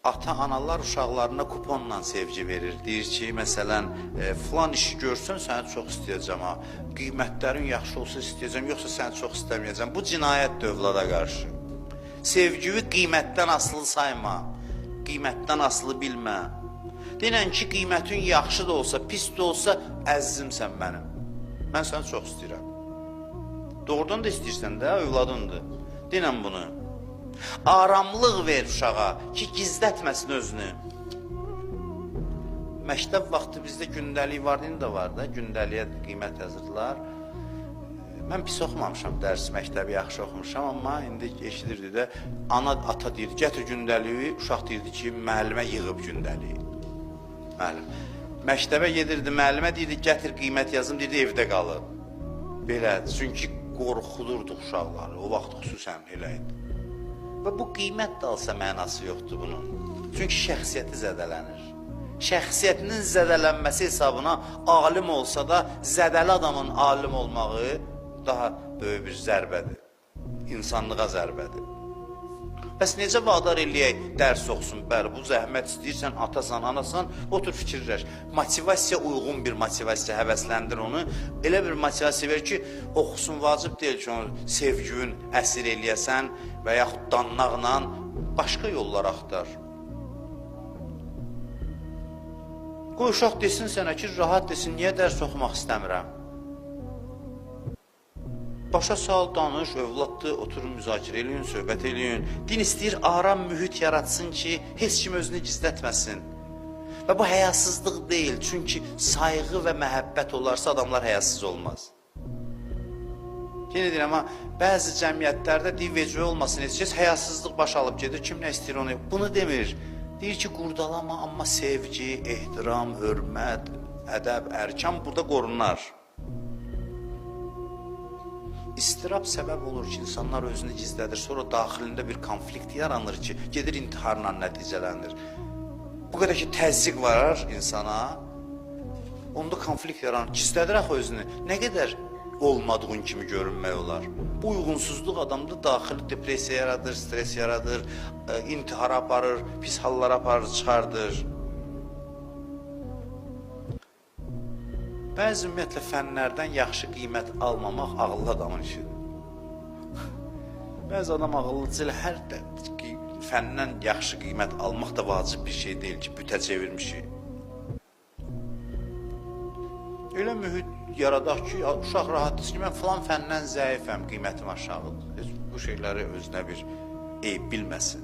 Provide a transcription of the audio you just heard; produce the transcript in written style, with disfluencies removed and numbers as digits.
ata-analar uşaqlarına kuponla sevgi verir. Deyir ki, məsələn, filan işi görsən səni çox istəyəcəm ha. Qiymətlərin yaxşı olsa istəyəcəm, yoxsa səni çox istəməyəcəm. Bu cinayətdir övlada qarşı. Sevgini qiymətdən asılı sayma. Qiymətdən asılı bilmə. Denən ki, qiymətin yaxşı da olsa, pis də olsa, əzizimsən mənim. Mən səni çox istəyirəm. Doğrudan da istəyirsən də, övladındır. Denən bunu. Aramlıq ver uşağa ki, gizlətməsin özünü. Məktəb vaxtı bizdə gündəlik vardı, indi də var da, gündəliyə qiymət yazırdılar. Mən pis oxumamışam, dərs məktəbi yaxşı oxumuşam, amma indi eşidirdi də, ana, ata deyirdi, gətir gündəliyi, uşaq deyirdi ki, müəllimə yığıb gündəliyi. Müəllim. Məktəbə gedirdi, müəllimə deyirdi, gətir qiymət yazım, deyirdi, evdə qalıb. Belədir, çünki qorxudurduq uşaqları, o vaxt xüsusən elə idi. Və bu qiymət də alsa mənası yoxdur bunun. Çünki şəxsiyyəti zədələnir. Şəxsiyyətinin zədələnməsi hesabına alim olsa da, zədəli adamın alim olmağı daha böyük bir zərbədir. İnsanlığa zərbədir. Bəs necə vadar eləyək, dərs oxusun, bəli, bu zəhmət istəyirsən, atasan, anasan, otur fikirləş. Motivasiya uyğun bir motivasiya, həvəsləndir onu. Elə bir motivasiya ver ki, oxusun, vacib deyil ki, onu sevgün əsir eləyəsən və yaxud danlaqla başqa yollar axtar. Qoy uşaq desin sənə ki, rahat desin, niyə dərs oxumaq istəmirəm? Başa sal, danış, övladdır, oturun, müzakirə eləyin, söhbət eləyin. Din istəyir, aram mühit yaratsın ki, heç kim özünü gizlətməsin. Və bu həyasızlıq deyil, çünki sayğı və məhəbbət olarsa adamlar həyasız olmaz. Yenə deyirəm, amma bəzi cəmiyyətlərdə divvecə olmasın, heç kəs həyasızlıq baş alıb gedir, kim nə istəyir onu, bunu demir. Deyir ki, qurdalama, amma sevgi, ehtiram, hörmət, ədəb, ərkan burada qorunar. İstirab səbəb olur ki, insanlar özünü gizlədir, sonra daxilində bir konflikt yaranır ki, gedir intiharla nəticələnir. Bu qədər ki, təzyiq var insana, onda konflikt yaranır, gizlədir axı özünü. Nə qədər olmadığın kimi görünmək olar. Bu uyğunsuzluq adamda daxili depresiya yaradır, stres yaradır, intihara aparır, pis hallara aparır, çıxardır. Bəzi ümumiyyətlə fənlərdən yaxşı qiymət almamaq ağıllı adamın işidir. Bəzi adam ağıllıca elə hər fəndən yaxşı qiymət almaq da vacib bir şey deyil ki, bütə çevirmişik. Elə mühit yaradaq ki, uşaq rahat desin ki, mən filan fəndən zəifəm, qiymətim aşağıdır. Bu şeyləri özünə bir eyb bilməsin.